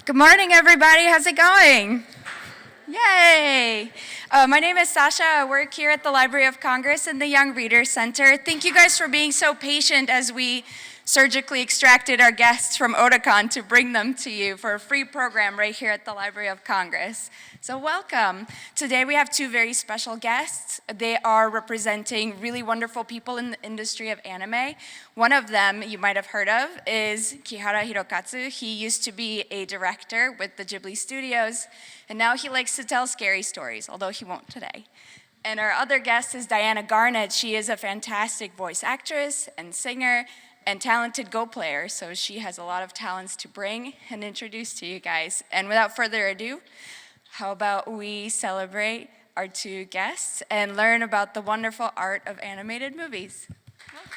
Good morning, everybody. How's it going? Yay! My name is Sasha. I work here at the Library of Congress in the Young Readers Center. Thank you guys for being so patient as we surgically extracted our guests from Otakon to bring them to you for a free program right here at the Library of Congress. So welcome. Today we have two very special guests. They are representing really wonderful people in the industry of anime. One of them you might have heard of is Kihara Hirokatsu. He used to be a director with the Ghibli studios, and now he likes to tell scary stories, although he won't today. And our other guest is Diana Garnett. She is a fantastic voice actress and singer and talented Go player, so she has a lot of talents to bring and introduce to you guys. And without further ado, how about we celebrate our two guests and learn about the wonderful art of animated movies. Welcome.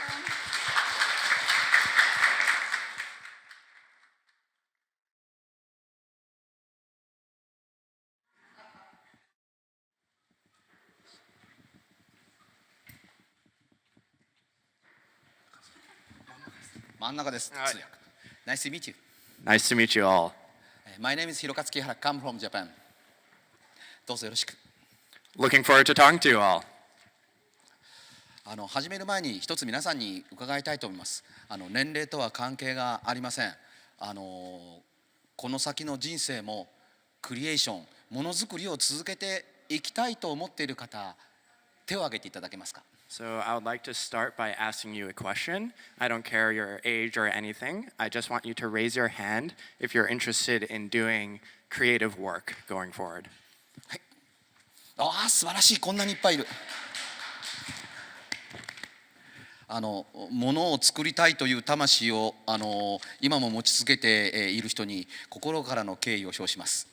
Nice to meet you. Nice to meet you all. My name is Hirokatsu Kihara. Come from Japan. どうぞよろしく。Looking forward to talking to you all. 始める前に一つ皆さんに伺いたいと思います。年齢とは関係がありません。この先の人生もクリエーション、ものづくりを続けていきたいと思っている方、手を挙げていただけますか。So I would like to start by asking you a question. I don't care your age or anything. I just want you to raise your hand if you're interested in doing creative work going forward. はい。素晴らしい。こんなにいっぱいいる。ものを作りたいという魂を今も持ち続けている人に心からの敬意を表します。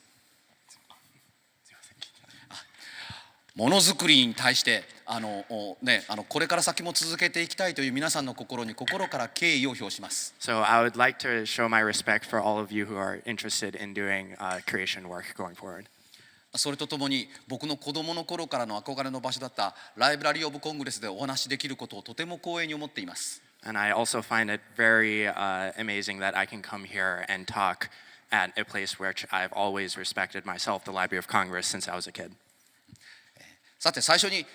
ものづくりに対してこれから先も続けていきたいという皆さんの心に心から敬意を表します。So I would like to show my respect for all of you who are interested in doing creation work going forward. それとともに僕の子供の頃からの憧れの場所だったライブラリー・オブ・コングレスでお話しできることをとても光栄に思っています。And I also find it very amazing that I can come here and talk at a place which I've always respected myself, the Library of Congress, since I was a kid. さて最初に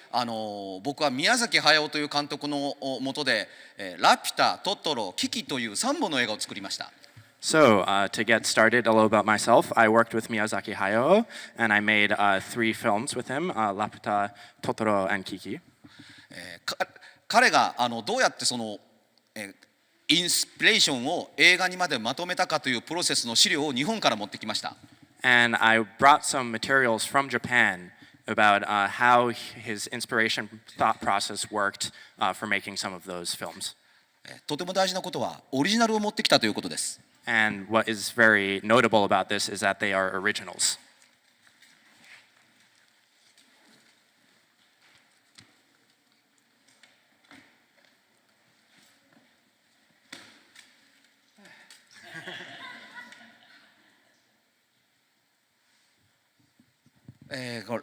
僕は宮崎駿という監督の下でラピュタ、トトロ、キキという3本の映画を作りました。So to get started a little about myself, I worked with Miyazaki Hayao and I made 3 films with him, Laputa, Totoro, and Kiki. 彼がどうやってそのインスピレーションを映画にまでまとめたかというプロセスの資料を日本から持ってきました。And I brought some materials from Japan about how his inspiration thought process worked for making some of those films. とても大事なことはオリジナルを持ってきたということです。And what is very notable about this is that they are originals.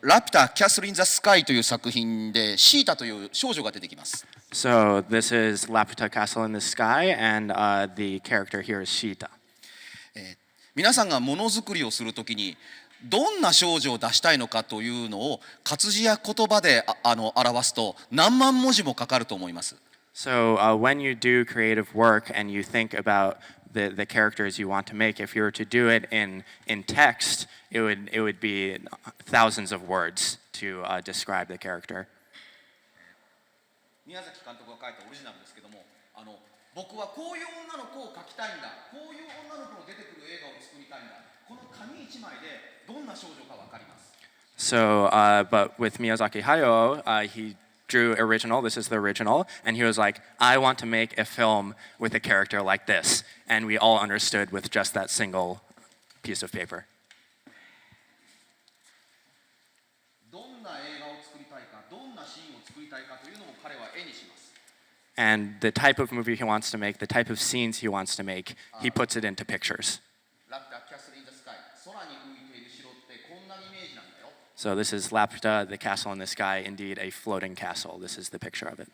ラピュタ・キャスル・イン・ザ・スカイという作品でシータという少女が出てきます。So this is Laputa Castle in the Sky, and the character here is Sheeta. 皆さんがものづくりをするときにどんな少女を出したいのかというのを活字や言葉で表すと何万文字もかかると思います。So when you do creative work and you think about the characters you want to make, if you were to do it in text, it would be thousands of words to describe the character. 宮崎監督が書いたオリジナルですけども、僕はこういう女の子を描きたいんだ、こういう女の子の出てくる映画を作りたいんだ、この紙一枚でどんな少女かわかります。So, but with Miyazaki Hayao, he drew original, this is the original, and he was like, I want to make a film with a character like this. And we all understood with just that single piece of paper. どんな映画を作りたいか、どんなシーンを作りたいかというのも彼は絵にします。And the type of movie he wants to make, the type of scenes he wants to make, he puts it into pictures. So this is Laputa, the castle in the sky, indeed a floating castle. This is the picture of it.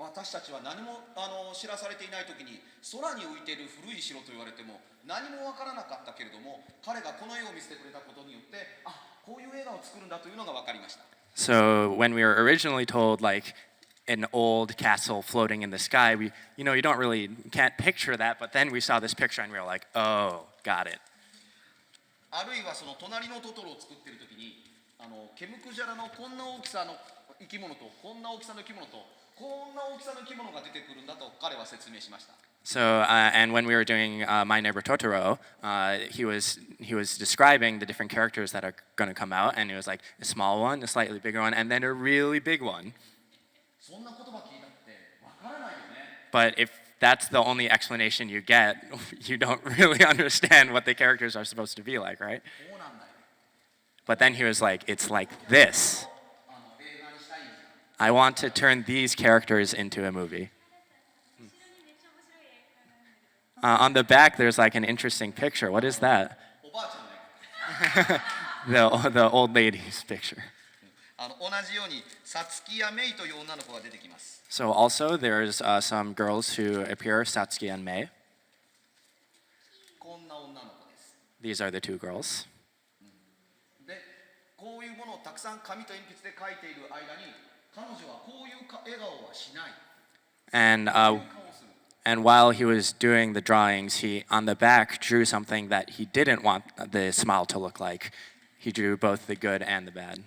私たちは何も知らされていない時に空に浮いている古い城と言われても何もわからなかったけれども、彼がこの絵を見せてくれたことによって、こういう映画を作るんだというのが分かりました。So when we were originally told like an old castle floating in the sky, you don't really can't picture that, but then we saw this picture and we were like, oh, got it. あるいはその隣のトトロを作っている時にケムクジャラのこんな大きさの生き物とこんな大きさの生き物とこんな大きさの生き物が出てくるんだと彼は説明しました。So and when we were doing My Neighbor Totoro, he was describing the different characters that are going to come out, and it was like a small one, a slightly bigger one, and then a really big one. そんな言葉聞いたってわからないよね。But if that's the only explanation you get, you don't really understand what the characters are supposed to be like, right? こうなんだよ。But then he was like, it's like this. 映画にしたいんだ。I want to turn these characters into a movie. On the back, there's like an interesting picture. What is that? おばあちゃんの絵。The old lady's picture. 同じようにサツキやメイという女の子が出てきます。So also there's some girls who appear, Satsuki and Mei. こんな女の子です。These are the two girls. で、こういうものをたくさん紙と鉛筆で描いている間に、彼女はこういう笑顔はしない。 And こういう顔をする。and while he was doing the drawings, he on the back drew something that he didn't want the smile to look like. He drew both the good and the bad.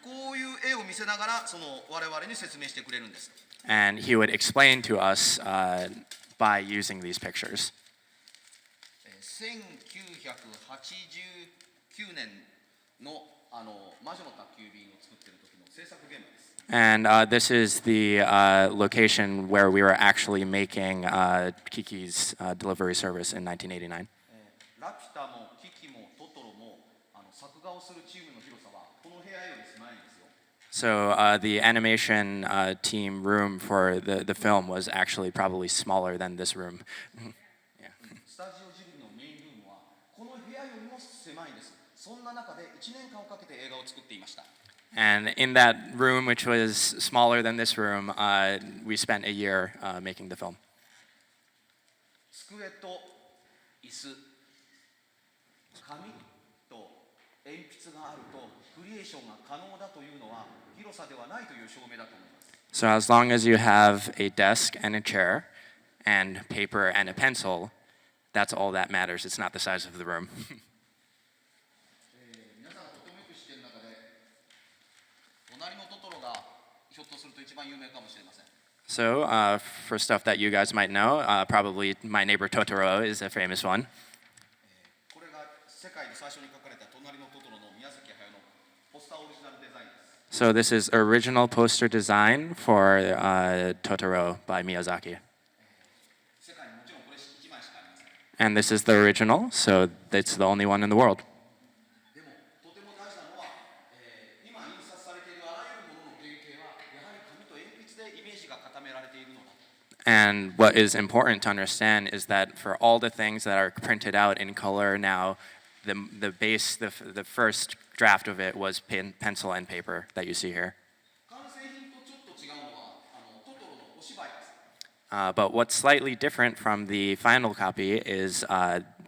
こういう絵を見せながら我々に説明してくれるんです。And he would explain to us by using these pictures. 1989年の魔女の宅急便を作っている時の制作現場です。And this is the location where we were actually making Kiki's delivery service in 1989. ラピュタもキキもトトロも作画をするチームの広さはこの部屋より狭いんですよ。So the animation team room for the film was actually probably smaller than this room. スタジオジブリのメインルームはこの部屋よりも狭いんです。そんな中で1年間をかけて映画を作っていました。And in that room, which was smaller than this room, we spent a year making the film. 机と椅子、紙と鉛筆があるとクリエーションが可能だというのは広さではないという証明だと思います。So as long as you have a desk and a chair and paper and a pencil, that's all that matters. It's not the size of the room. 皆さんがとてもよく知っている中で隣のトトロがひょっとすると一番有名かもしれません。 So for stuff that you guys might know, probably My Neighbor Totoro is a famous one. これが世界で最初に描かれた隣のトトロの宮崎駿のポスターオリジナルデザインです。 So this is original poster design for Totoro by Miyazaki. 世界にもちろんこれ1枚しかありません。 And this is the original, so it's the only one in the world. でもとても大事なのは、今印刷されているあらゆるものの原型はやはり紙と鉛筆でイメージが固められているのだ。 And what is important to understand is that for all the things that are printed out in color now, the base, the first draft of it was pencil and paper that you see here. 完成品とちょっと違うのはトトロのお芝居です。 But what's slightly different from the final copy is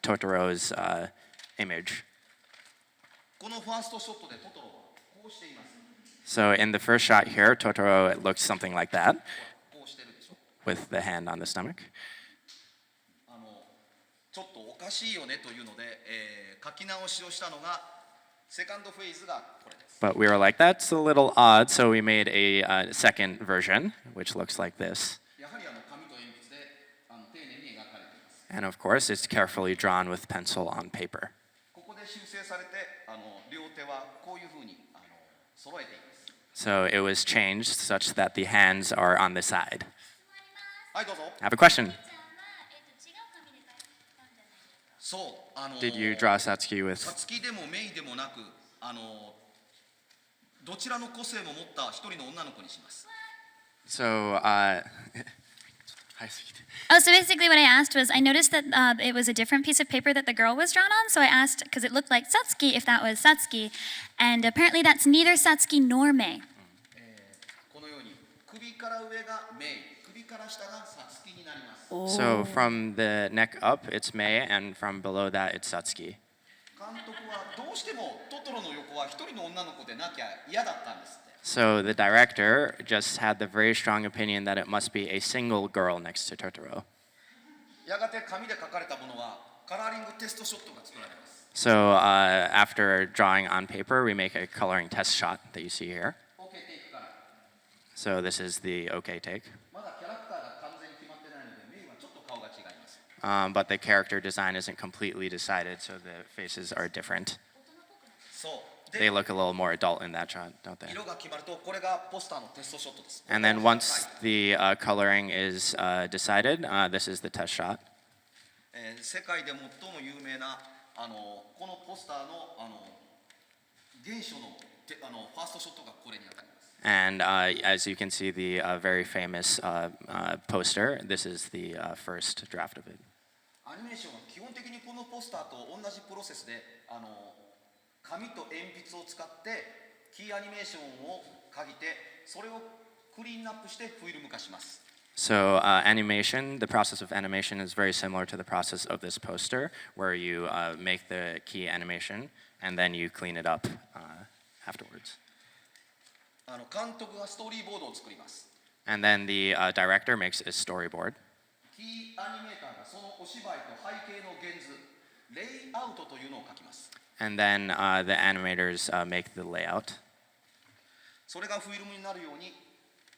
Totoro's image. このファーストショットでトトロはこうしています。 So in the first shot here, Totoro looks something like that, こうしてるでしょ。 with the hand on the stomach. ちょっとおかしいよねというので、書き直しをしたのがセカンドフェーズがこれです。 But we were like, that's a little odd, so we made a second version, which looks like this. やはり紙と鉛筆で丁寧に描かれています。 And of course, it's carefully drawn with pencil on paper. ここで修正されて両手はこういうふうに揃えています。 So it was changed such that the hands are on the side. はいどうぞ。 I have a question. そう、Did you draw Satsuki with... さつきでもメイでもなくどちらの個性も持った一人の女の子にします。 So, Oh, so basically what I asked was, I noticed that it was a different piece of paper that the girl was drawn on, so I asked, because it looked like Satsuki, if that was Satsuki, and apparently that's neither Satsuki nor Mei. このように首から上がメイ、首から下がサツキになります。 So from the neck up, it's Mei, and from below that, it's Satsuki. 監督はどうしてもトトロの横は一人の女の子でなきゃ嫌だったんですって。 So the director just had the very strong opinion that it must be a single girl next to Totoro. やがて紙で書かれたものはカラーリングテストショットが作られます。 So after drawing on paper, we make a coloring test shot that you see here. OK テイクから。 So this is the OK take. まだキャラクターが完全に決まってないので、メイはちょっと顔が違います。 But the character design isn't completely decided, so the faces are different. そう。 They look a little more adult in that shot, don't they? 色が決まるとこれがポスターのテストショットです。 And then once the coloring is decided, this is the test shot. 世界で最も有名なこのポスターの原初のファーストショットがこれに当たります。 And as you can see, the very famous poster, this is the first draft of it. アニメーションは基本的にこのポスターと同じプロセスで紙と鉛筆を使ってキーアニメーションを書いてそれをクリーンアップしてフィルム化します。 So animation, the process of animation is very similar to the process of this poster, where you make the key animation and then you clean it up afterwards. 監督がストーリーボードを作ります。 And then the director makes a storyboard. キーアニメーターがそのお芝居と背景の原図、レイアウトというのを書きます。 And then the animators make the layout. それがフィルムになるように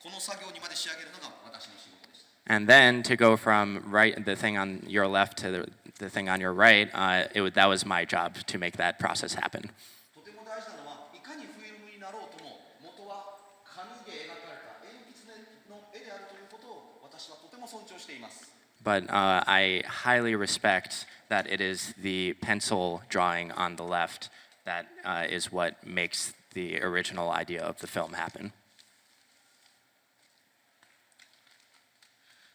この作業にまで仕上げるのが私の仕事でした。 And then to go from the thing on your left to the thing on your right, that was my job to make that process happen. とても大事なのはいかにフィルムになろうとも元は紙で描かれた鉛筆の絵であるということを私はとても尊重しています。 But I highly respect that it is the pencil drawing on the left that is what makes the original idea of the film happen.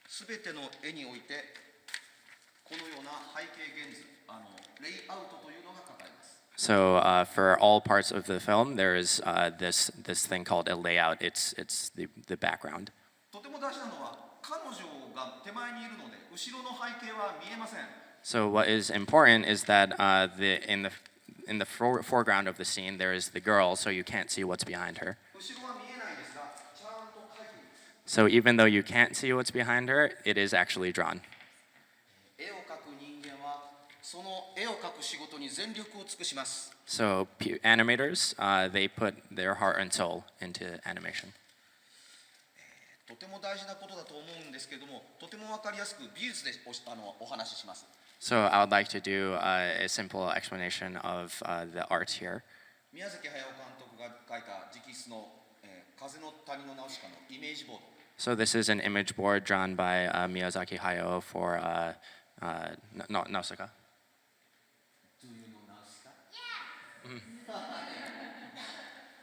すべての絵においてこのような背景原図、レイアウトというのが書かれます。 So for all parts of the film, there is this thing called a layout. It's the background. とても大事なのは彼女が手前にいるので後ろの背景は見えません。 So what is important is that in the foreground of the scene, there is the girl, so you can't see what's behind her. 後ろは見えないですがちゃんと書いています。 So even though you can't see what's behind her, it is actually drawn. 絵を描く人間はその絵を描く仕事に全力を尽くします。 So animators, they put their heart and soul into animation. とても大事なことだと思うんですけれども、とても分かりやすく美術でお話しします。 So I would like to do a simple explanation of the art here. 宮崎駿監督が描いた直筆の、風の谷のナウシカのイメージボード。 So this is an image board drawn by Miyazaki Hayao for Nausicaa. Do you know ナウシカ？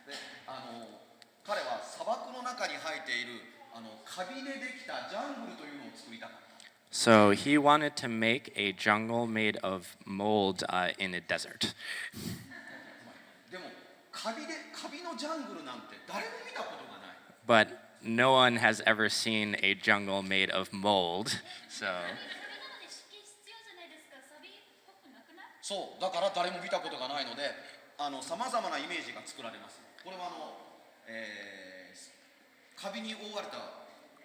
で、彼は砂漠の中に生えているカビでできたジャングルというのを作りたかった。 So he wanted to make a jungle made of mold in a desert. でもカビのジャングルなんて誰も見たことがない。 But no one has ever seen a jungle made of mold. So そうだから誰も見たことがないのでさまざまなイメージが作られます。これはカビに覆われた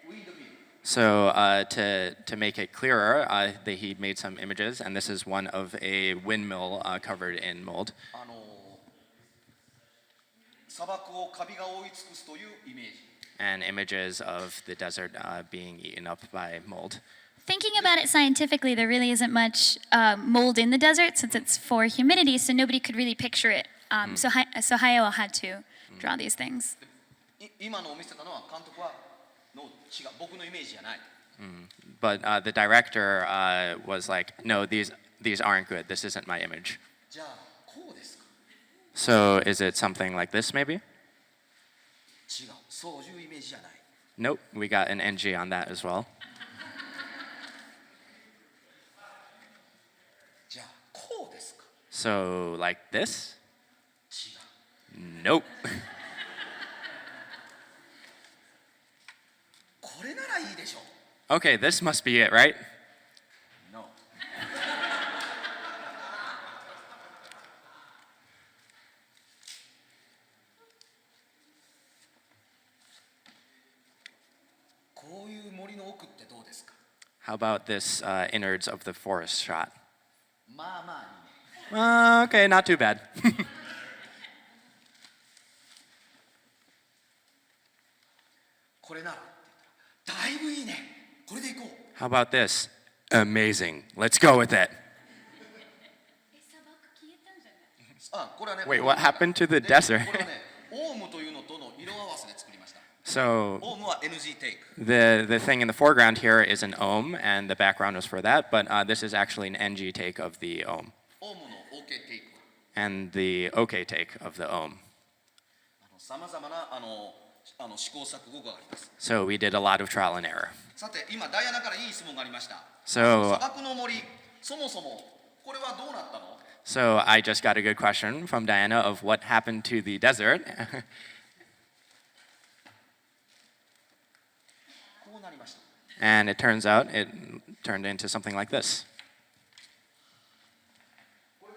ウィンドミル。 So to make it clearer, he made some images, and this is one of a windmill covered in mold. 砂漠をカビが覆い尽くすというイメージ。 And images of the desert being eaten up by mold. Thinking about it scientifically, there really isn't much mold in the desert since it's for humidity, so nobody could really picture it. So Hayao had to draw these things. 今のを見せたのは監督は違う僕のイメージじゃない。 But the director was like, no, these aren't good. This isn't my image. じゃあこうですか。 So is it something like this, maybe? 違う、そういうイメージじゃない。 Nope, we got an NG on that as well. じゃあこうですか。 So like this? 違う。 Nope. Okay, this must be it, right? No. こういう森の奥ってどうですか？ How about this innards of the forest shot? まあまあいいね。Okay, not too bad. これならって言ったらだいぶいいね。これでいこう。 How about this? Amazing. Let's go with it. あ、これはね。 Wait, what happened to the で desert? これはね、オウムというのとの色合わせで作りました。 So オウムは NG テイク。 the thing in the foreground here is an ohm, and the background was for that, but this is actually an NG take of the ohm, オウムの OK テイク。 and the OK take of the ohm. さまざまな試行錯誤があります。 So we did a lot of trial and error. さて、今ダイアナからいい質問がありました。 So 砂漠の森、そもそもこれはどうなったの？ So I just got a good question from Diana of what happened to the desert. こうなりました。 And it turns out it turned into something like this. これ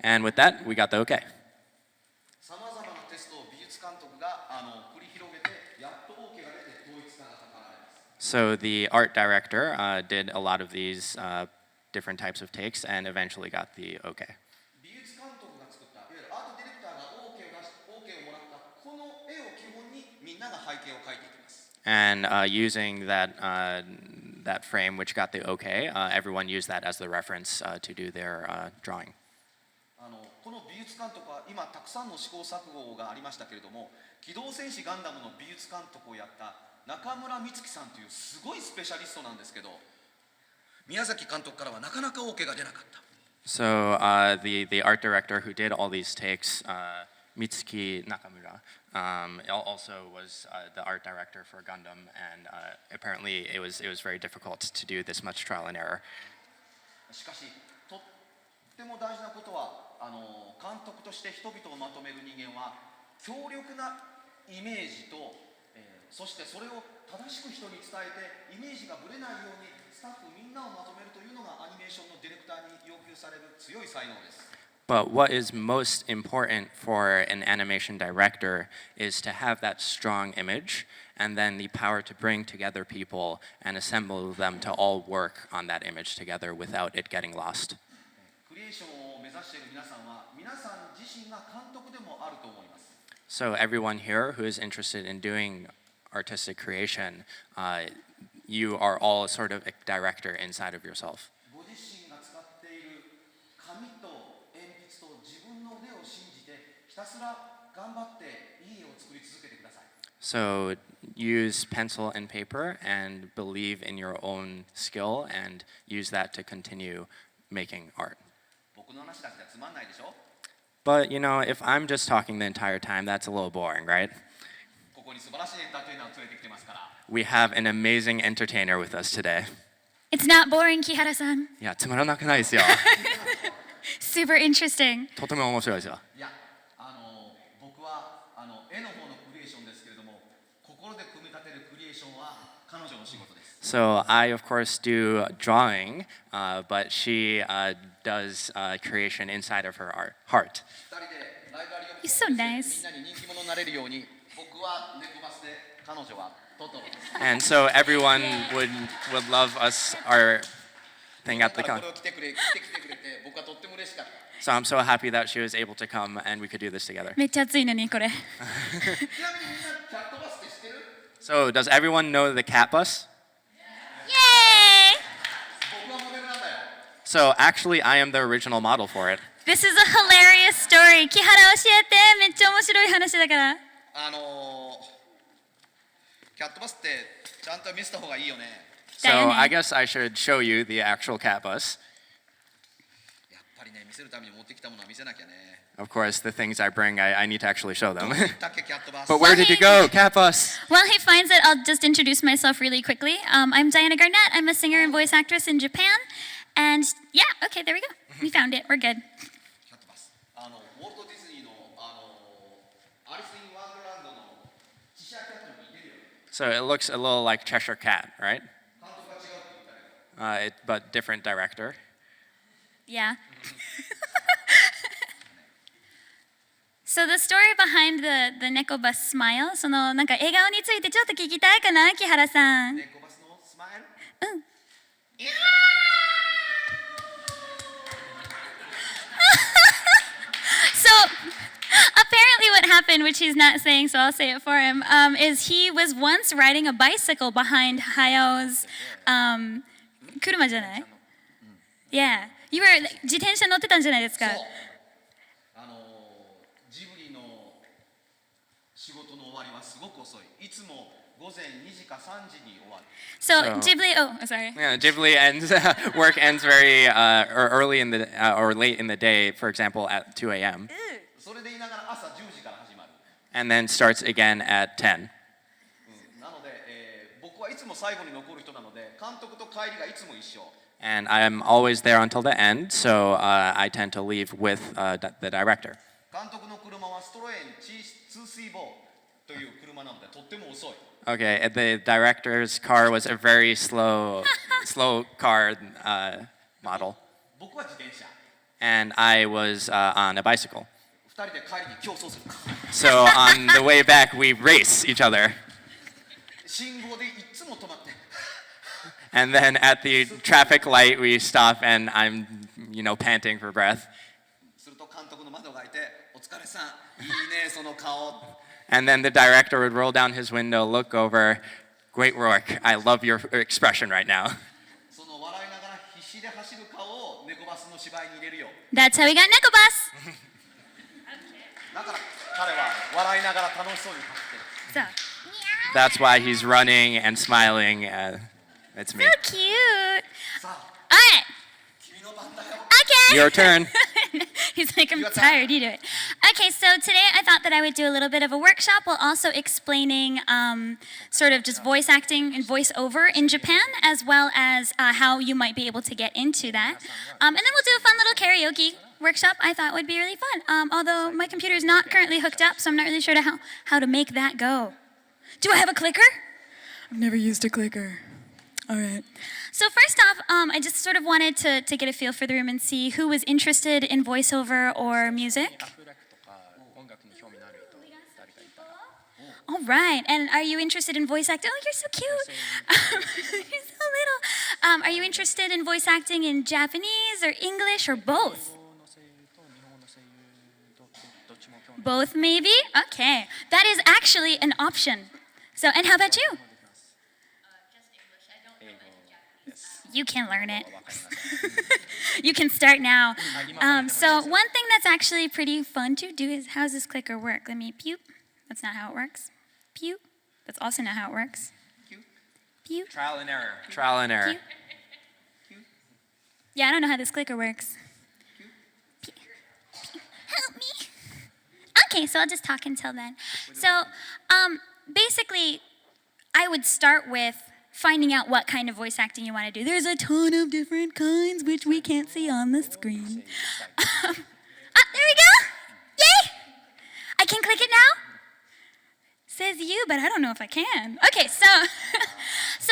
で And with that, we got the OK. さまざまなテストを美術監督が繰り広げて、やっと OK が出て統一化が図られます。 So the art director did a lot of these different types of takes and eventually got the OK. 美術監督が作った、いわゆるアートディレクターが OK を出し、OK をもらったこの絵を基本にみんなが背景を描いていきます。 And using that frame which got the OK, everyone used that as the reference to do their drawing. この美術監督は今たくさんの試行錯誤がありましたけれども、機動戦士ガンダムの美術監督をやった中村美月さんというすごいスペシャリストなんですけど、宮崎監督からはなかなか OK が出なかった。 So the art director who did all these takes, Mitsuki Nakamura, also was the art director for Gundam, and apparently it was very difficult to do this much trial and error. しかしとっても大事なことは監督として人々をまとめる人間は強力なイメージと、そしてそれを正しく人に伝えてイメージがぶれないようにスタッフみんなをまとめるというのがアニメーションのディレクターに要求される強い才能です。 But what is most important for an animation director is to have that strong image and then the power to bring together people and assemble them to all work on that image together without it getting lost. クリエーションを目指している皆さんは皆さん自身が監督でもあると思います。 So everyone here who is interested in doing artistic creation, you are all sort of a director inside of yourself. ご自身が使っている紙と鉛筆と自分の腕を信じてひたすら頑張っていい絵を作り続けてください。 So use pencil and paper and believe in your own skill and use that to continue making art. 僕の話だけじゃつまんないでしょ？ But you know, if I'm just talking the entire time, that's a little boring, right? ここに素晴らしいエンターテイナーを連れてきてますから。 We have an amazing entertainer with us today. It's not boring, Kihara-san. いや、つまらなくないですよ。 Super interesting. とても面白いですよ。いや、僕は絵の方のクリエーションですけれども、心で組み立てるクリエーションは彼女の仕事です。 So I, of course, do drawing, but she does creation inside of her heart. 二人でライバリーを He's so みん nice. なに人気者になれるように、僕は猫バスで、彼女はトトロです。 And so everyone would love us, our thing at the だから con. これを来てくれて、僕はとっても嬉しかった。 So I'm so happy that she was able to come and we could do this together. めっちゃ暑いのにこれ。ちなみにみんなキャットバスって知ってる？ So does everyone know the cat bus? Yay! 僕はモデルなんだよ。 So actually, I am the original model for it. This is a hilarious story. 木原教えて。めっちゃ面白い話だから。キャットバスってちゃんと見せた方がいいよね。 So Diana. I guess I should show you the actual cat bus. やっぱりね、見せるために持ってきたものは見せなきゃね。 Of course, the things I bring, I need to actually show ど them. こ行ったっけキャットバス。 But where did you go, cat bus? While he finds it, I'll just introduce myself really quickly. I'm Diana Garnett. I'm a singer and voice actress in Japan. And yeah, okay, there we go. We found it. We're good. キャットバス。ウォルト・ディズニーのアリス・イン・ワンダーランドのチシャーキャットに似てるよね。So it looks a little like Cheshire Cat, right? But different director. Yeah. So the story behind the Neko Bus smile, そのなんか笑顔についてちょっと聞きたいかな、木原さん。猫バスのスマイル。So apparently what happened, which he's not saying, so I'll say it for him, is he was once riding a bicycle behind Hayao's 車じゃない? Yeah. You were 自転車乗ってたんじゃないですか? そう。ジブリの仕事の終わりはすごく遅い。いつも午前2時か3時に終わる。So So- Ghibli, oh, sorry. Yeah, Ghibli ends work ends very or early in the or late in the day. For example, at 2 a.m. それで言いながら朝10時から始まる。and then starts again at 10. なので、僕はいつも最後に残る人なので、監督と帰りがいつも一緒。And I'm always there until the end, so I tend to leave with the director. 監督の車はストロエンツースイボーという車なのでとっても遅い。Okay, the director's car was a very slow car model, 僕は自転車。and I was on a bicycle. 二人で帰りに競争する。 So on the way back, we race each other. 信号でいつも止まって。 And then at the traffic light, we stop, and I'm, panting for breath. すると監督の窓が開いて、お疲れさん、いいねその顔。 And then the director would roll down his window, look over, great work. I love your expression right now. その笑いながら必死で走る顔を猫バスの芝居に入れるよ。 That's how we got Neko Bus. だから彼は笑いながら楽しそうに走ってる。 So, That's why he's running and smiling. It's me. so cute. さあ、 All right. 君の番だよ。 Okay. Your turn. He's like, I'm Your turn. tired, you do it. Okay, so today I thought that I would do a little bit of a workshop while also explaining sort of just voice acting and voice over in Japan, as well as how you might be able to get into that. And then we'll do a fun little karaoke workshop I thought would be really fun. Although my computer is not currently hooked up, so I'm not really sure how to make that go. Do I have a clicker? I've never used a clicker. All right. So first off, I just sort of wanted to get a feel for the room and see who was interested in voiceover or music. All right. And are you interested in voice acting? Oh, you're so cute. You're so little. Are you interested in voice acting in Japanese or English or both? Both, maybe? Okay. That is actually an option. So, and how about you? You can learn it. You can start now. So one thing that's actually pretty fun to do is, how does this clicker work? Let me pew. That's not how it works. Pew. That's also not how it works. Pew. Trial and error. Trial and error. Pew. Yeah, I don't know how this clicker works. Pew. Pew. Help me. Okay, so I'll just talk until then. So basically, I would start with finding out what kind of voice acting you want to do. There's a ton of different kinds, which we can't see on the screen. There we go. Yay! I can click it now? Says you, but I don't know if I can. Okay, so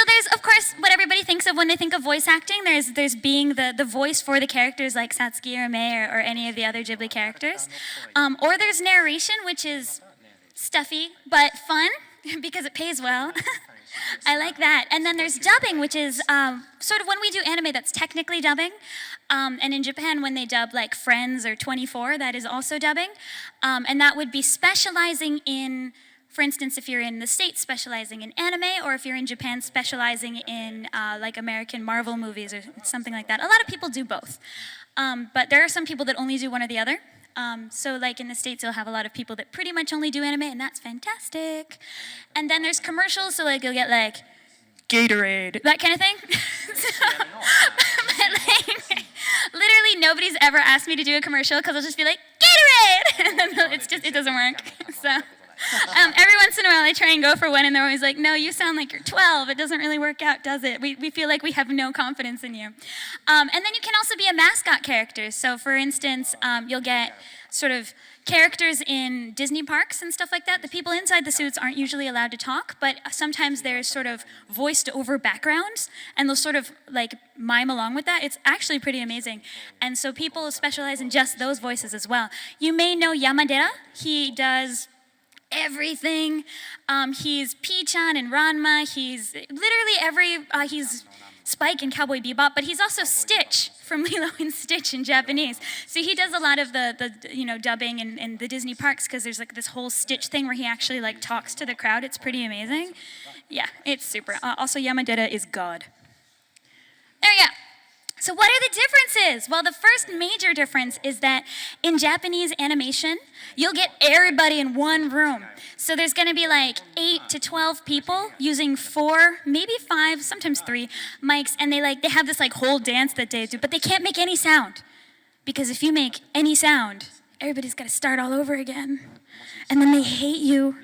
there's, of course, what everybody thinks of when they think of voice acting. There's being the voice for the characters like Satsuki or Mei or any of the other Ghibli characters. Or there's narration, which is stuffy but fun because it pays well. I like that. And then there's dubbing, which is sort of when we do anime, that's technically dubbing. And in Japan, when they dub like Friends or 24, that is also dubbing. And that would be specializing in, for instance, if you're in the States, specializing in anime, or if you're in Japan, specializing in like American Marvel movies or something like that. A lot of people do both. But there are some people that only do one or the other. So like in the States, you'll have a lot of people that pretty much only do anime, and that's fantastic. And then there's commercials, so like you'll get like Gatorade, that kind of thing. But like, literally nobody's ever asked me to do a commercial because I'll just be like, Gatorade! And then it doesn't work. So every once in a while I try and go for one, and they're always like, no, you sound like you're 12. It doesn't really work out, does it? We feel like we have no confidence in you. And then you can also be a mascot character. So for instance, you'll get sort of characters in Disney parks and stuff like that, the people inside the suits aren't usually allowed to talk, but sometimes there's sort of voiced over backgrounds, and they'll sort of like mime along with that. It's actually pretty amazing. And so people specialize in just those voices as well. You may know Yamadera. He does everything. He's P-chan and Ranma. He's literally he's Spike in Cowboy Bebop, but he's also Stitch from Lilo and Stitch in Japanese. So he does a lot of the dubbing in the Disney parks, because there's like this whole Stitch thing where he actually like talks to the crowd. It's pretty amazing. Yeah, it's super. Also, Yamadera is God. There you go. So what are the differences? Well, the first major difference is that in Japanese animation, you'll get everybody in one room. So there's going to be like 8 to 12 people using 4, maybe 5, sometimes 3 mics, and they have this like whole dance that they do, but they can't make any sound. Because if you make any sound, everybody's got to start all over again. And then they hate you.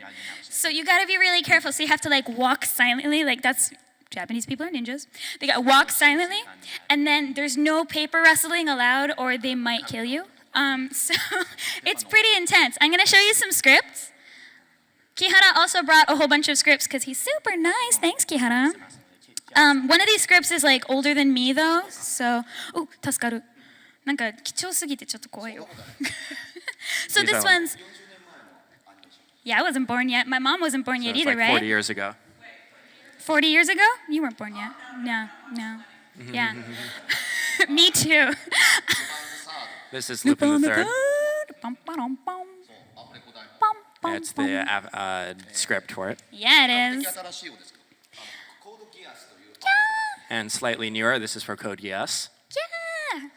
So you got to be really careful. So you have to like walk silently, like that's Japanese people are ninjas. They got walk silently, and then there's no paper wrestling allowed, or they might kill you. So it's pretty intense. I'm gonna show you some scripts. Kihara also brought a whole bunch of scripts because he's super nice. Thanks, Kihara. One of these scripts is like older than me though, so tasukaru. なんか貴重すぎてちょっと怖いよ。So this one's. Yeah, I wasn't born yet. My mom wasn't born yet either, like right? 40 years ago. 40 years ago? You weren't born yet. No. Yeah. Me too. This is Lupin the Third. Yeah, it's the script for it. Yeah, it is. And slightly newer, this is for Code Geass. Yeah.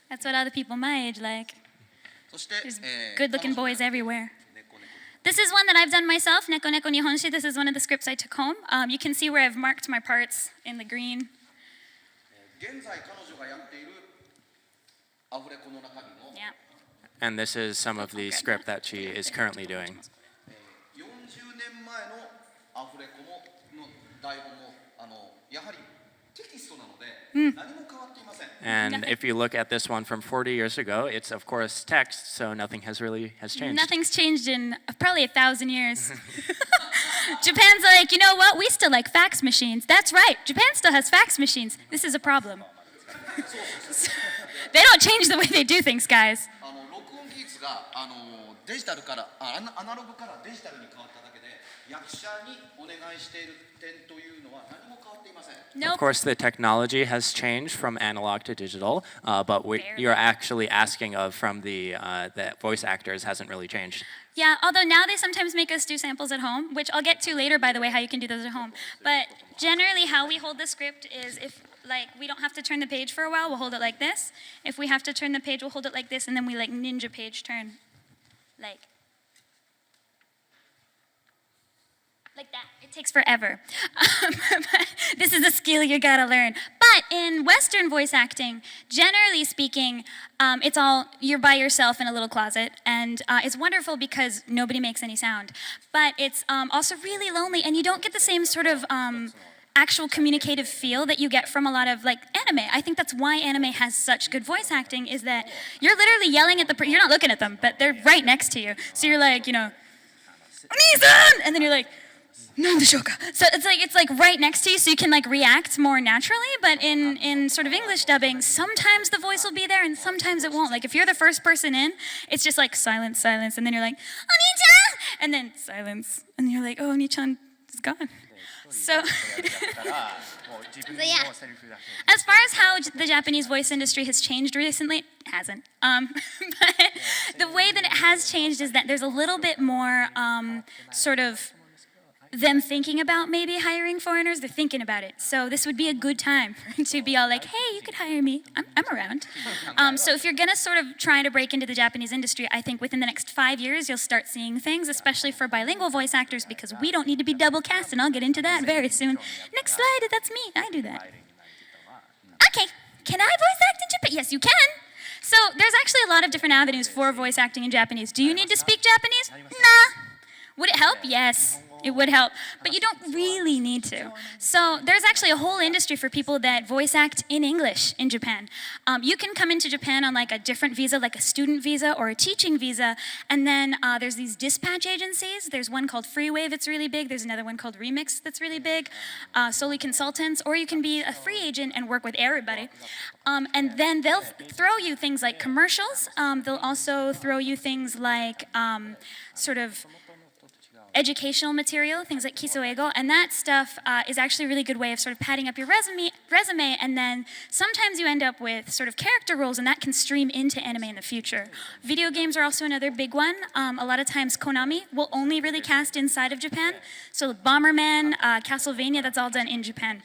That's what other people my age like. そして、 There's good-looking boys everywhere. This is one that I've done myself, Neko Neko Nihonshi. This is one of the scripts I took home. You can see where I've marked my parts in the green. 現在彼女がやっているアフレコの中にも Yeah. And this is some of the script that she is currently doing. 40年前のアフレコの台本もやはりテキストなので何も変わっていません。 And if you look at this one from 40 years ago, it's of course text, so nothing has changed. Nothing's changed in probably 1,000 years. Japan's like, you know what? We still like fax machines. That's right. Japan still has fax machines. This is a problem. They don't change the way they do things, guys. 録音技術がデジタルからアナログからデジタルに変わっただけで役者にお願いしている点というのは何も変わっていません。 Of Nope. course, the technology has changed from analog to digital, but what you're actually asking of from the voice actors hasn't really changed. Yeah, although now they sometimes make us do samples at home, which I'll get to later, by the way, how you can do those at home. But generally how we hold the script is if we don't have to turn the page for a while, we'll hold it like this. If we have to turn the page, we'll hold it like this, and then we ninja page turn. Like that. It takes forever. This is a skill you gotta learn. But in Western voice acting, generally speaking, it's all, you're by yourself in a little closet, and it's wonderful because nobody makes any sound. But it's also really lonely, and you don't get the same sort of actual communicative feel that you get from a lot of anime. I think that's why anime has such good voice acting, is that you're literally yelling at you're not looking at them, but they're right next to you. So you're like, "Oni-san!" And then you're like, so it's like right next to you, so you can react more naturally. But in sort of English dubbing, sometimes the voice will be there and sometimes it won't. Like if you're the first person in, it's just like silence, and then you're like, "Oni-chan!" And then silence, and you're like, "Oh, Oni-chan is gone." So yeah. As far as how the Japanese voice industry has changed recently, it hasn't. But the way that it has changed is that there's a little bit more sort of them thinking about maybe hiring foreigners. They're thinking about it. So this would be a good time to be all like, "Hey, you could hire me. I'm around." So if you're going to sort of try to break into the Japanese industry, I think within the next 5 years, you'll start seeing things, especially for bilingual voice actors, because we don't need to be double cast, and I'll get into that very soon. Next slide, that's me. I do that. Okay, can I voice act in Japan? Yes, you can. So there's actually a lot of different avenues for voice acting in Japanese. Do you need to speak Japanese? Nah. Would it help? Yes, it would help. But you don't really need to. So there's actually a whole industry for people that voice act in English in Japan. You can come into Japan on like a different visa, like a student visa or a teaching visa. And then there's these dispatch agencies. There's one called Freewave that's really big. There's another one called Remix that's really big. Solely consultants. Or you can be a free agent and work with everybody. And then they'll throw you things like commercials. They'll also throw you things like sort of educational material, things like kisoego, and that stuff is actually a really good way of sort of padding up your resume, and then sometimes you end up with sort of character roles, and that can stream into anime in the future. Video games are also another big one. A lot of times Konami will only really cast inside of Japan, so Bomberman, Castlevania, that's all done in Japan.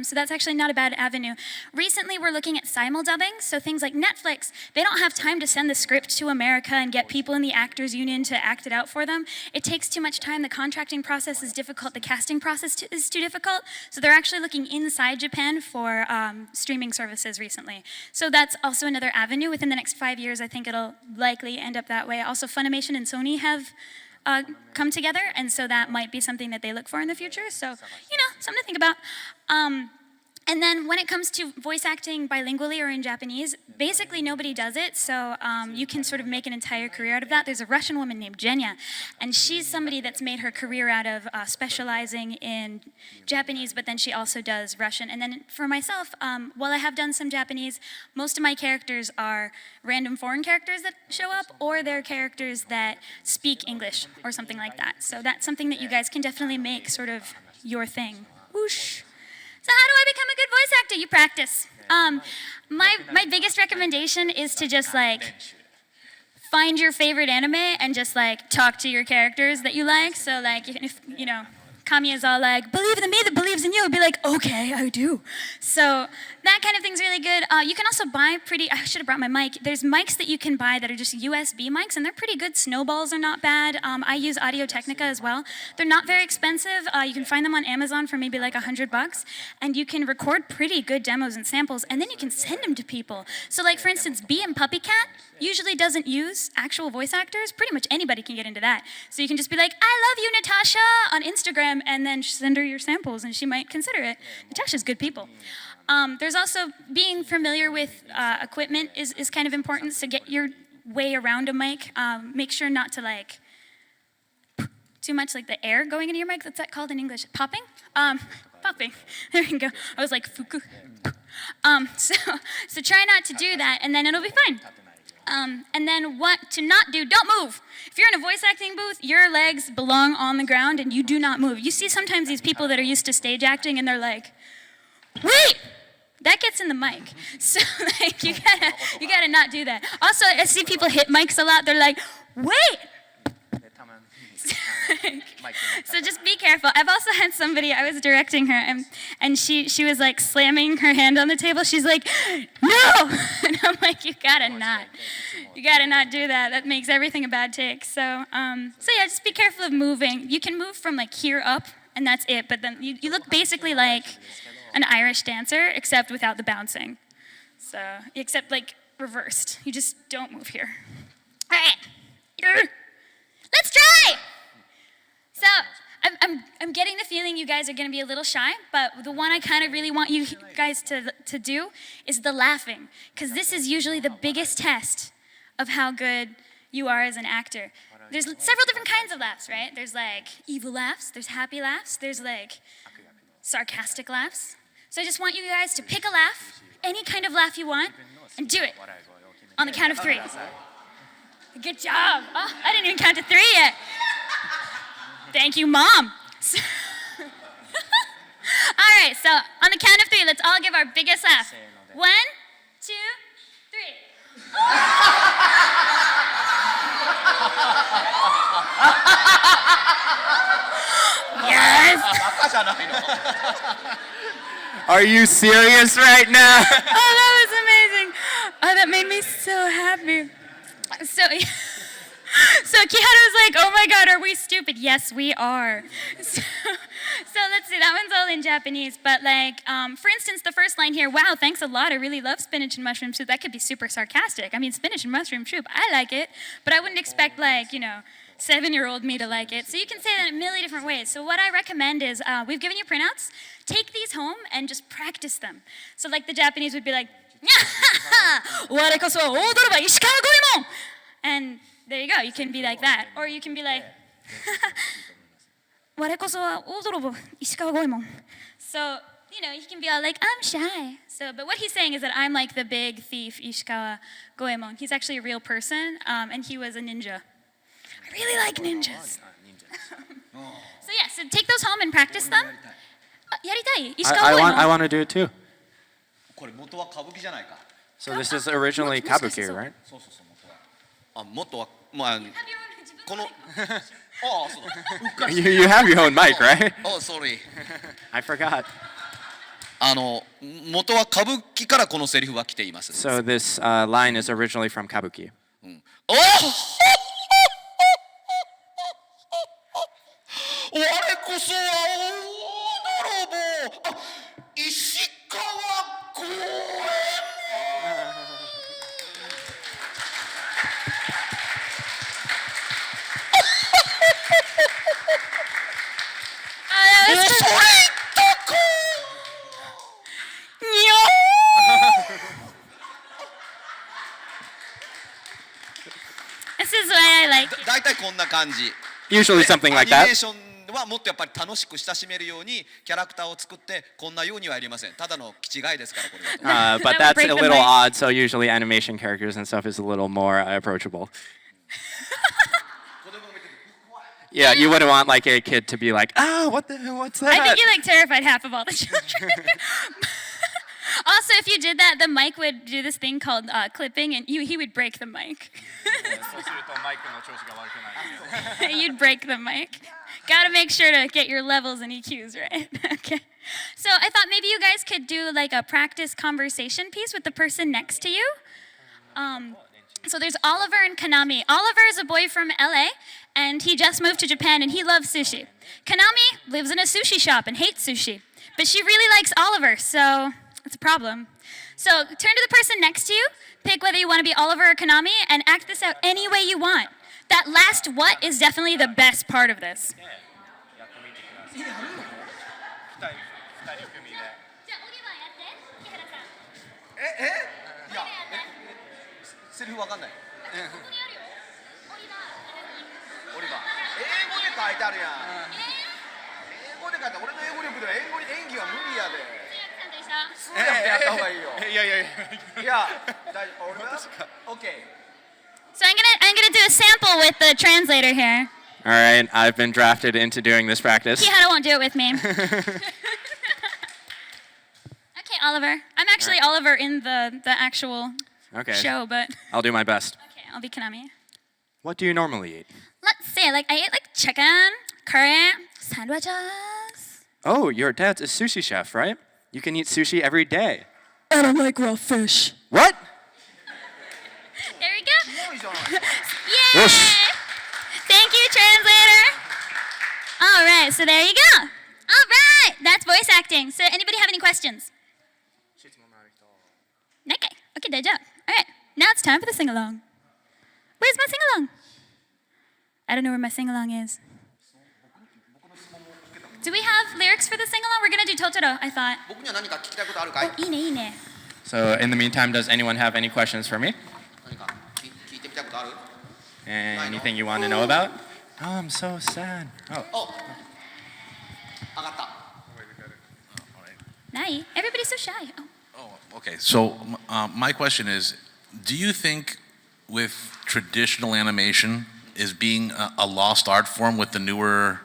So that's actually not a bad avenue. Recently, we're looking at simuldubbing. So things like Netflix, they don't have time to send the script to America and get people in the actors union to act it out for them. It takes too much time. The contracting process is difficult. The casting process is too difficult. So they're actually looking inside Japan for streaming services recently. So that's also another avenue. Within the next 5 years, I think it'll likely end up that way. Also, Funimation and Sony have come together, and so that might be something that they look for in the future. So, something to think about. And then when it comes to voice acting bilingually or in Japanese, basically nobody does it, so you can sort of make an entire career out of that. There's a Russian woman named Zhenya, and she's somebody that's made her career out of specializing in Japanese, but then she also does Russian. And then for myself, while I have done some Japanese, most of my characters are random foreign characters that show up, or they're characters that speak English or something like that. So that's something that you guys can definitely make sort of your thing. Whoosh. So how do I become a good voice actor? You practice. My biggest recommendation is to just like find your favorite anime and just like talk to your characters that you like. So like if Kamiya's all like, believe in me that believes in you, I'd be like, okay, I do. So that kind of thing's really good. You can also buy I should have brought my mic. There's mics that you can buy that are just USB mics, and they're pretty good. Snowballs are not bad. I use Audio-Technica as well. They're not very expensive. You can find them on Amazon for maybe like $100, and you can record pretty good demos and samples, and then you can send them to people. So like, for instance, Bee and Puppy Cat usually doesn't use actual voice actors. Pretty much anybody can get into that. So you can just be like, I love you, Natasha, on Instagram, and then send her your samples, and she might consider it. Natasha's good people. There's also being familiar with equipment is kind of important, so get your way around a mic. Make sure not to like too much like the air going into your mic. What's that called in English? Popping? Popping. There we go. I was like, fuku. So try not to do that, and then it'll be fine. And then what to not do, don't move. If you're in a voice acting booth, your legs belong on the ground and you do not move. You see sometimes these people that are used to stage acting and they're like, wait! That gets in the mic. So like you gotta not do that. Also, I see people hit mics a lot. They're like, wait! So just be careful. I've also had somebody, I was directing her, and she was like slamming her hand on the table. She's like, no! And I'm like, you gotta not do that. That makes everything a bad take. So yeah, just be careful of moving. You can move from like here up, and that's it. But then you look basically like an Irish dancer, except without the bouncing. So, except like reversed. You just don't move here. All right. Let's try! So, I'm getting the feeling you guys are going to be a little shy, but the one I kind of really want you guys to do is the laughing, because this is usually the biggest test of how good you are as an actor. There's several different kinds of laughs, right? There's like evil laughs, there's happy laughs, there's like sarcastic laughs. So I just want you guys to pick a laugh, any kind of laugh you want, and do it on the count of 3. Good job. Oh, I didn't even count to 3 yet. Thank you, Mom. All right, so on the count of 3, let's all give our biggest laugh. 1, 2, 3. Yes! Are you serious right now? Oh, that was amazing. Oh, that made me so happy. So Kihara's like, oh my God, are we stupid? Yes, we are. So let's see, that one's all in Japanese. But like, for instance, the first line here, wow, thanks a lot. I really love spinach and mushroom soup. That could be super sarcastic. I mean, spinach and mushroom soup, I like it. But I wouldn't expect like, 7-year-old me to like it. So you can say that in a million different ways. So what I recommend is, we've given you printouts. Take these home and just practice them. So like the Japanese would be like, "Ware koso wa odoroba Ishikawa Goemon." And there you go. You can be like that, or you can be like, "Ware koso wa odoroba Ishikawa Goemon." So you know, you can be all like, "I'm shy." So, but what he's saying is that I'm like the big thief Ishikawa Goemon. He's actually a real person, and he was a ninja. I really like ninjas. So yeah, so take those home and practice them. やりたい? I want to do it too. これ元は歌舞伎じゃないか。 So this is originally kabuki, right? そうそうそう元は。あ元はまあこのああそうだ。You have your own mic, right? Oh sorry. I forgot. 元は歌舞伎からこのセリフは来ています。 So this line is originally from kabuki. お我こそは大泥棒石川五右衛門恐れたかThis is why I like it. だいたいこんな感じ。 Usually something like アニメー that. ションはもっとやっぱり楽しく親しめるようにキャラクターを作ってこんなようにはやりません。ただの気違いですからこれだと。But That would that's break a the little mic. odd, so usually animation characters and stuff is a little more approachable. Yeah, you wouldn't want like a kid to be like, what's that? I think you like terrified half of all the children. Also, if you did that, the mic would do this thing called clipping, and he would break the mic. You'd break the mic. Gotta make sure to get your levels and EQs right. Okay. So I thought maybe you guys could do like a practice conversation piece with the person next to you. So there's Oliver and Kanami. Oliver is a boy from LA, and he just moved to Japan, and he loves sushi. Kanami lives in a sushi shop and hates sushi, but she really likes Oliver, so it's a problem. So turn to the person next to you, pick whether you want to be Oliver or Kanami, and act this out any way you want. That last what is definitely the best part of this. いやセリフわかんない。オリバー。英語で書いてあるやん。英語で書いてある。俺の英語力では演技は無理やで。通訳でやった方がいいよ。いや。俺は OK。 So I'm gonna do a sample with the translator here. All right, I've been drafted into doing this practice. Kihara won't do it with me. Okay, Oliver. I'm actually Oliver in the actual Okay, show, but I'll do my best. okay, I'll be Kanami. What do you normally eat? Let's see, like I eat like chicken, curry, sandwiches. Oh, your dad's a sushi chef, right? You can eat sushi every day. I don't like raw fish. What? There we go. すごいじゃない。 Yay! Whoosh. Thank you, translator. All right, so there you go. All right, that's voice acting. So anybody have any questions? Okay, 大丈夫. All right, now it's time for the sing-along. Where's my sing-along? I don't know where my sing-along is. Do we have lyrics for the sing-along? We're going to do Totoro, I thought. 僕には何か聞きたいことあるかい？ いいね、いいね. So in the meantime, does anyone have any questions for me? 何か聞いてみたいことある？ Anything you want to know about? Oh, I'm so sad. Oh. お、上がった。 Nai, everybody's so shy. Oh. Oh, okay. So my question is, do you think with traditional animation is being a lost art form with the newer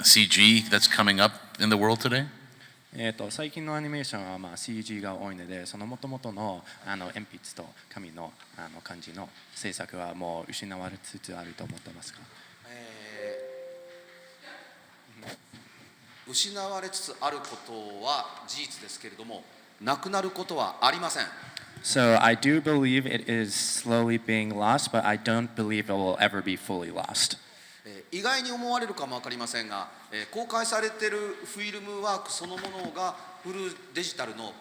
CG that's coming up in the world today? 最近のアニメーションはCG が多いので、その元々の鉛筆と紙の感じの制作はもう失われつつあると思ってますか？失われつつあることは事実ですけれども、なくなることはありません。 So I do believe it is slowly being lost, but I don't believe it will ever be fully lost. 意外に思われるかも分かりませんが、公開されているフィルムワークそのものがフルデジタルの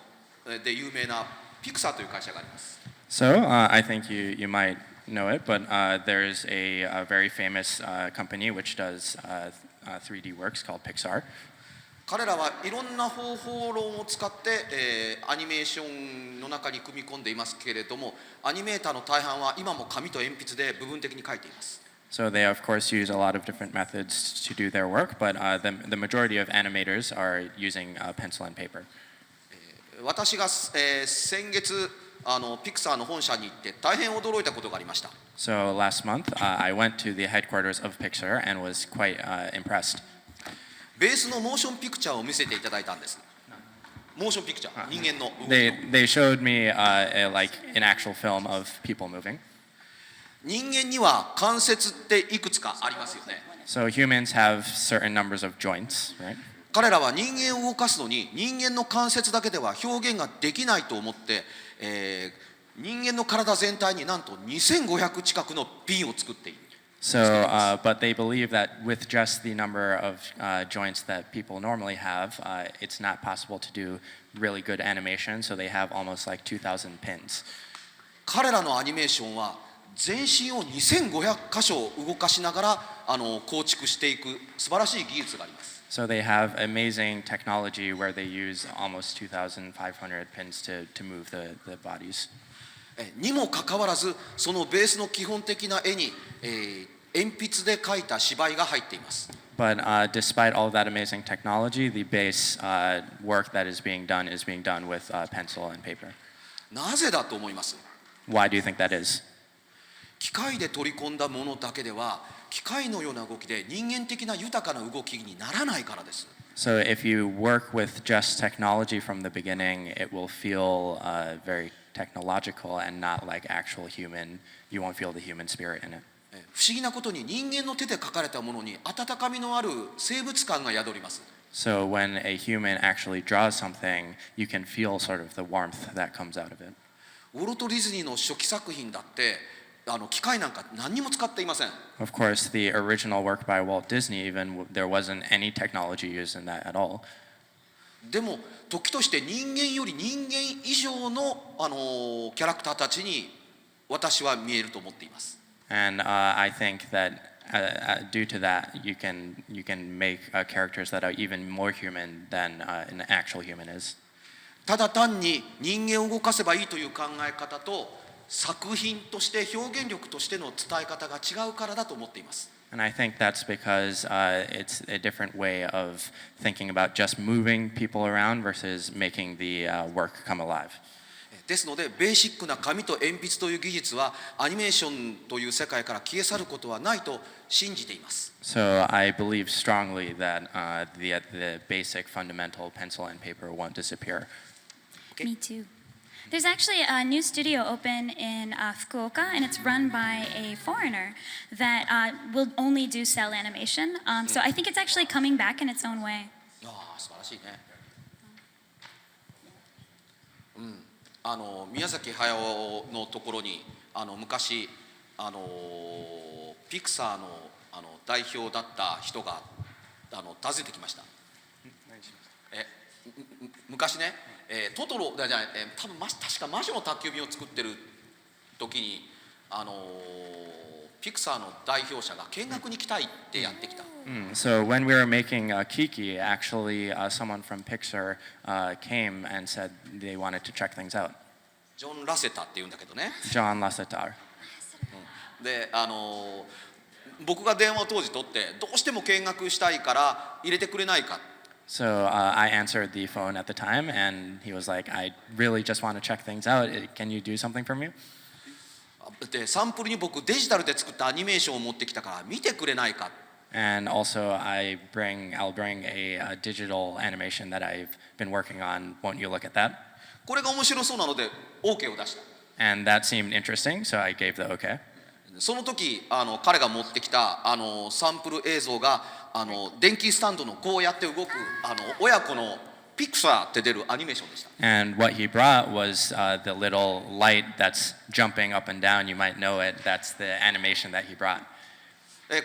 で有名なピクサーという会社があります。 So I think you might know it, but there's a very famous company which does 3D works called Pixar. 彼らはいろんな方法論を使って、アニメーションの中に組み込んでいますけれども、アニメーターの大半は今も紙と鉛筆で部分的に描いています。So they of course use a lot of different methods to do their work, but the majority of animators are using pencil and paper. 私が、先月ピクサーの本社に行って大変驚いたことがありました。So last month I went to the headquarters of Pixar and was quite impressed. ベースのモーションピクチャーを見せていただいたんです。モーションピクチャー、人間の動きの。They showed me like an actual film of people moving. 人間には関節っていくつかありますよね。So humans have certain numbers of joints, right? 彼らは人間を動かすのに人間の関節だけでは表現ができないと思って、人間の体全体になんと2500近くのピンを作っている。So, but they believe that with just the number of joints that people normally have, it's not possible to do really good animation. So they have almost like 2,000 pins. 彼らのアニメーションは全身を2500箇所動かしながら構築していく素晴らしい技術があります。So they have amazing technology where they use almost 2,500 pins to move the bodies. にもかかわらずそのベースの基本的な絵に、鉛筆で描いた芝居が入っています。But despite all of that amazing technology, the base work that is being done with pencil and paper. なぜだと思います？ Why do you think that is? 機械で取り込んだものだけでは機械のような動きで人間的な豊かな動きにならないからです。So if you work with just technology from the beginning, it will feel very technological and not like actual human. You won't feel the human spirit in it. 不思議なことに人間の手で描かれたものに温かみのある生物感が宿ります。So when a human actually draws something, you can feel sort of the warmth that comes out of it. ウォルト・ディズニーの初期作品だって機械なんか何にも使っていません。Of course, the original work by Walt Disney, even there wasn't any technology used in that at all. でも時として人間より人間以上の、キャラクターたちに私は見えると思っています。And I think that due to that, you can make characters that are even more human than an actual human is. ただ単に人間を動かせばいいという考え方と作品として表現力としての伝え方が違うからだと思っています。And I think that's because it's a different way of thinking about just moving people around versus making the work come alive. ですのでベーシックな紙と鉛筆という技術はアニメーションという世界から消え去ることはないと信じています。So I believe strongly that the basic fundamental pencil and paper won't disappear. Me too. There's actually a new studio open in Fukuoka, and it's run by a foreigner that will only do cell animation. So I think it's actually coming back in its own way. 素晴らしいね。宮崎駿のところに昔ピクサーの代表だった人が訪ねてきました。昔ね、トトロじゃない、多分確か魔女の宅急便を作ってる時にピクサーの代表者が見学に来たいってやってきた。So when we were making Kiki, actually someone from Pixar came and said they wanted to check things out. ジョン・ラセタって言うんだけどね。John Lasseter. で僕が電話を当時取ってどうしても見学したいから入れてくれないか。So I answered the phone at the time, and he was like, "I really just want to check things out. Can you do something for me?" でサンプルに僕デジタルで作ったアニメーションを持ってきたから見てくれないか。And also, I'll bring a digital animation that I've been working on. Won't you look at that? これが面白そうなので OK を出した。And that seemed interesting, so I gave the OK. その時彼が持ってきたサンプル映像が電気スタンドのこうやって動く親子のピクサーって出るアニメーションでした。And what he brought was the little light that's jumping up and down. You might know it. That's the animation that he brought.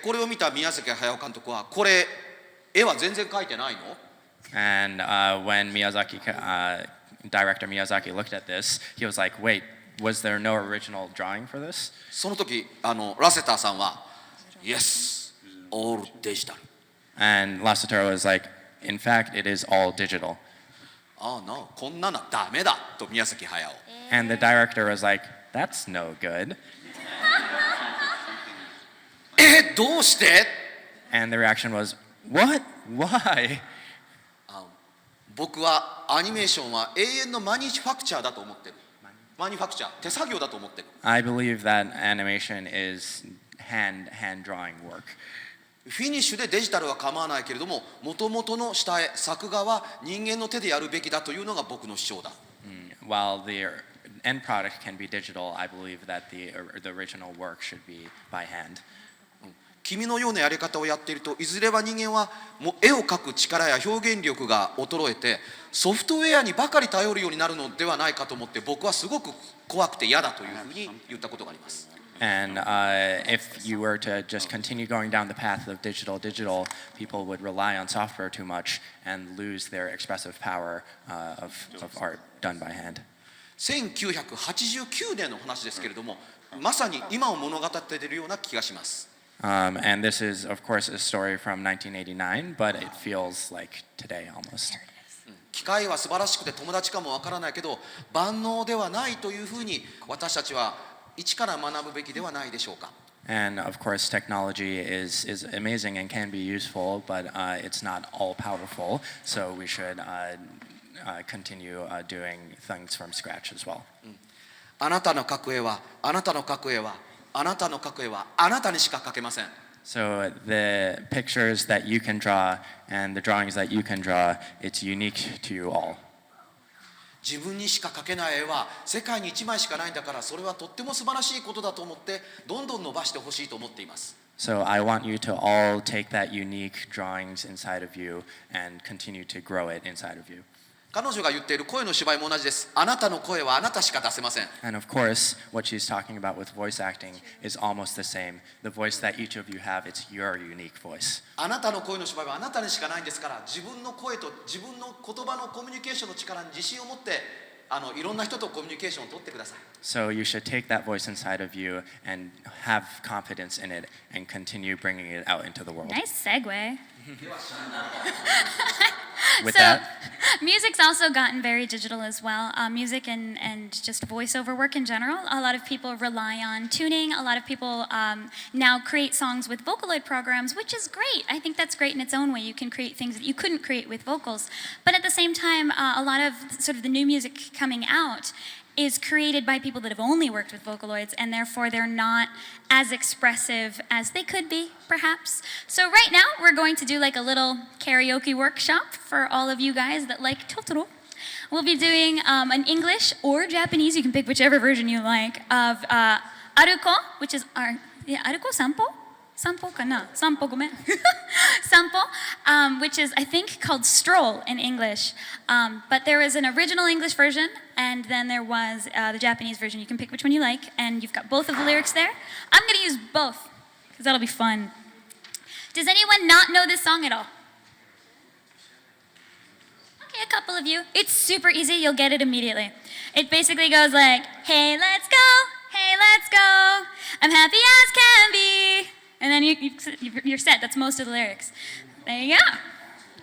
これを見た宮崎駿監督はこれ絵は全然描いてないの？ And when director Miyazaki looked at this, he was like, "Wait, was there no original drawing for this? その時ラセターさんは Yes, all digital. And Lasotaro was like, in fact, it is all digital. No, こんなのダメだと宮崎駿。And the director was like, that's no good. どうして？ And the reaction was, what? Why? 僕はアニメーションは永遠のマニファクチャーだと思ってる。マニファクチャー、手作業だと思ってる。I believe that animation is hand drawing work. フィニッシュでデジタルは構わないけれども、元々の下絵、作画は人間の手でやるべきだというのが僕の主張だ。While the end product can be digital, I believe that the original work should be by hand. 君のようなやり方をやっているといずれは人間はもう絵を描く力や表現力が衰えてソフトウェアにばかり頼るようになるのではないかと思って僕はすごく怖くて嫌だというふうに言ったことがあります。And if you were to just continue going down the path of digital, people would rely on software too much and lose their expressive power of art done by hand. 1989年の話ですけれども、まさに今を物語っているような気がします。And this is, of course, a story from 1989, but it feels like today almost. 機械は素晴らしくて友達かもわからないけど万能ではないというふうに私たちは一から学ぶべきではないでしょうか。And of course, technology is amazing and can be useful, but it's not all powerful. So we should continue doing things from scratch as well. あなたの描く絵はあなたの描く絵はあなたの描く絵はあなたにしか描けません。So the pictures that you can draw and the drawings that you can draw, it's unique to you all. 自分にしか描けない絵は世界に一枚しかないんだからそれはとっても素晴らしいことだと思ってどんどん伸ばしてほしいと思っています。So I want you to all take that unique drawings inside of you and continue to grow it inside of you. 彼女が言っている声の芝居も同じです。あなたの声はあなたしか出せません。And of course, what she's talking about with voice acting is almost the same. The voice that each of you have, it's your unique voice. あなたの声の芝居はあなたにしかないんですから自分の声と自分の言葉のコミュニケーションの力に自信を持っていろんな人とコミュニケーションを取ってください。So you should take that voice inside of you and have confidence in it and continue bringing it out into the world. Nice segue. With So, that, music's also gotten very digital as well. Music and just voiceover work in general. A lot of people rely on tuning. A lot of people now create songs with Vocaloid programs, which is great. I think that's great in its own way. You can create things that you couldn't create with vocals. But at the same time, a lot of sort of the new music coming out is created by people that have only worked with Vocaloids, and therefore they're not as expressive as they could be, perhaps. So right now, we're going to do like a little karaoke workshop for all of you guys that like Totoro. We'll be doing an English or Japanese, you can pick whichever version you like, of Aruko, which is our, Aruko Sampo? Sampo kana? Sampo, gomen. Sampo, which is, I think, called Stroll in English. But there is an original English version, and then there was the Japanese version. You can pick which one you like, and you've got both of the lyrics there. I'm going to use both, because that'll be fun. Does anyone not know this song at all? Okay, a couple of you. It's super easy. You'll get it immediately. It basically goes like, hey, let's go. Hey, let's go. I'm happy as can be. And then you're set. That's most of the lyrics. There you go. All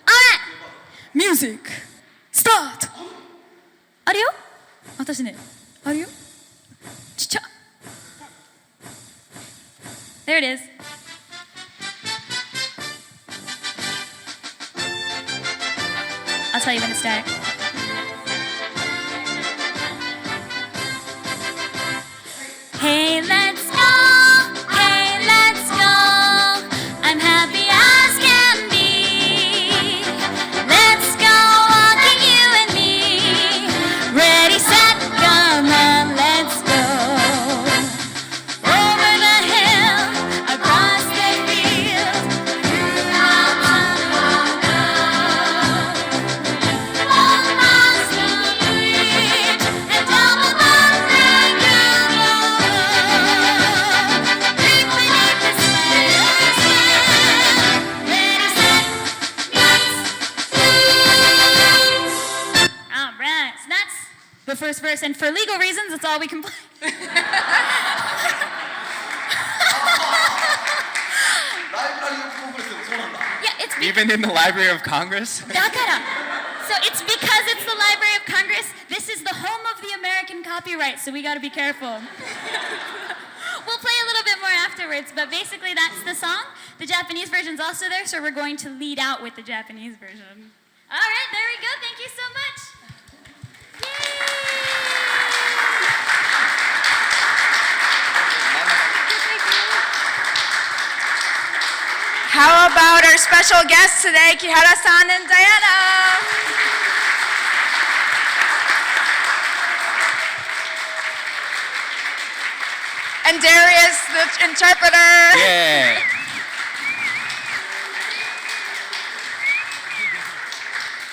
right. Music. Start. あるよ私ね。あるよちっちゃ。There it is. I'll tell you when to start. Hey, let's go. Hey, let's go. I'm happy as can be. Let's go walking, you and me. Ready, set, come on, let's go. Over the hill, across the field, through mountain across the bridge, and down the mountain road. first verse, and for legal reasons, that's all we can play. Yeah, it's Even in the Library of Congress? だから So it's because it's the Library of Congress. This is the home of the American copyright, so we got to be careful. We'll play a little bit more afterwards, but basically that's the song. The Japanese version's also there, so we're going to lead out with the Japanese version. All right, there we go. Thank you so much. How about our special guests today, Kihara-san and Diana? And Darius, the interpreter. Yeah.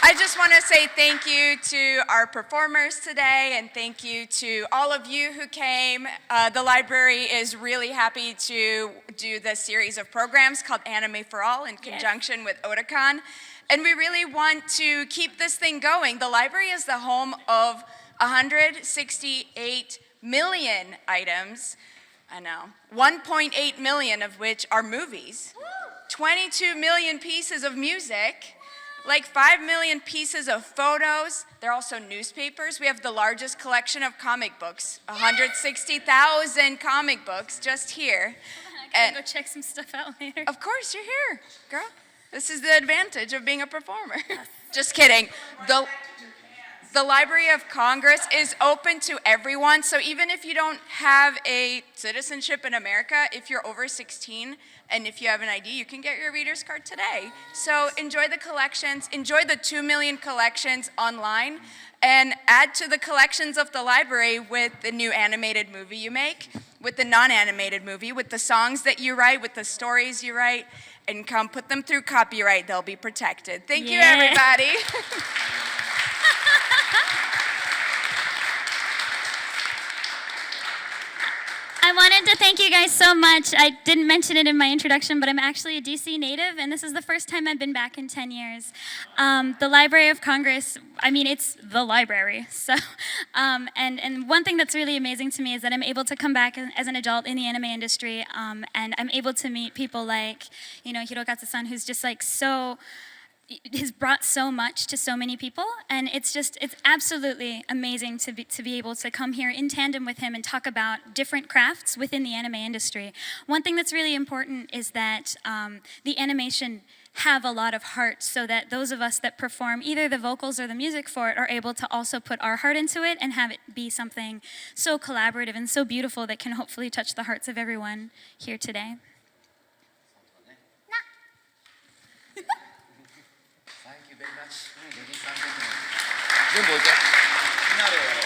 I just want to say thank you to our performers today, and thank you to all of you who came. The library is really happy to do this series of programs called Anime for All in conjunction with Otakon. And we really want to keep this thing going. The library is the home of 168 million items. I know. 1.8 million of which are movies. 22 million pieces of music. Like 5 million pieces of photos. They're also newspapers. We have the largest collection of comic books. 160,000 comic books just here. I gotta go check some stuff out later. Of course, you're here, girl. This is the advantage of being a performer. Just kidding. The Library of Congress is open to everyone. So even if you don't have a citizenship in America, if you're over 16 and if you have an ID, you can get your reader's card today. So enjoy the collections, enjoy the 2 million collections online, and add to the collections of the library with the new animated movie you make, with the non-animated movie, with the songs that you write, with the stories you write, and come put them through copyright. They'll be protected. Thank you, everybody. I wanted to thank you guys so much. I didn't mention it in my introduction, but I'm actually a DC native, and this is the first time I've been back in 10 years. The Library of Congress, I mean, it's the library. So, and one thing that's really amazing to me is that I'm able to come back as an adult in the anime industry, and I'm able to meet people like, Hirokatsu-san, who's just like so, has brought so much to so many people, and it's absolutely amazing to be able to come here in tandem with him and talk about different crafts within the anime industry. One thing that's really important is that the animation have a lot of heart, so that those of us that perform either the vocals or the music for it are able to also put our heart into it and have it be something so collaborative and so beautiful that can hopefully touch the hearts of everyone here today. Thank you very much. 全部置いて。フィナーレをやろう。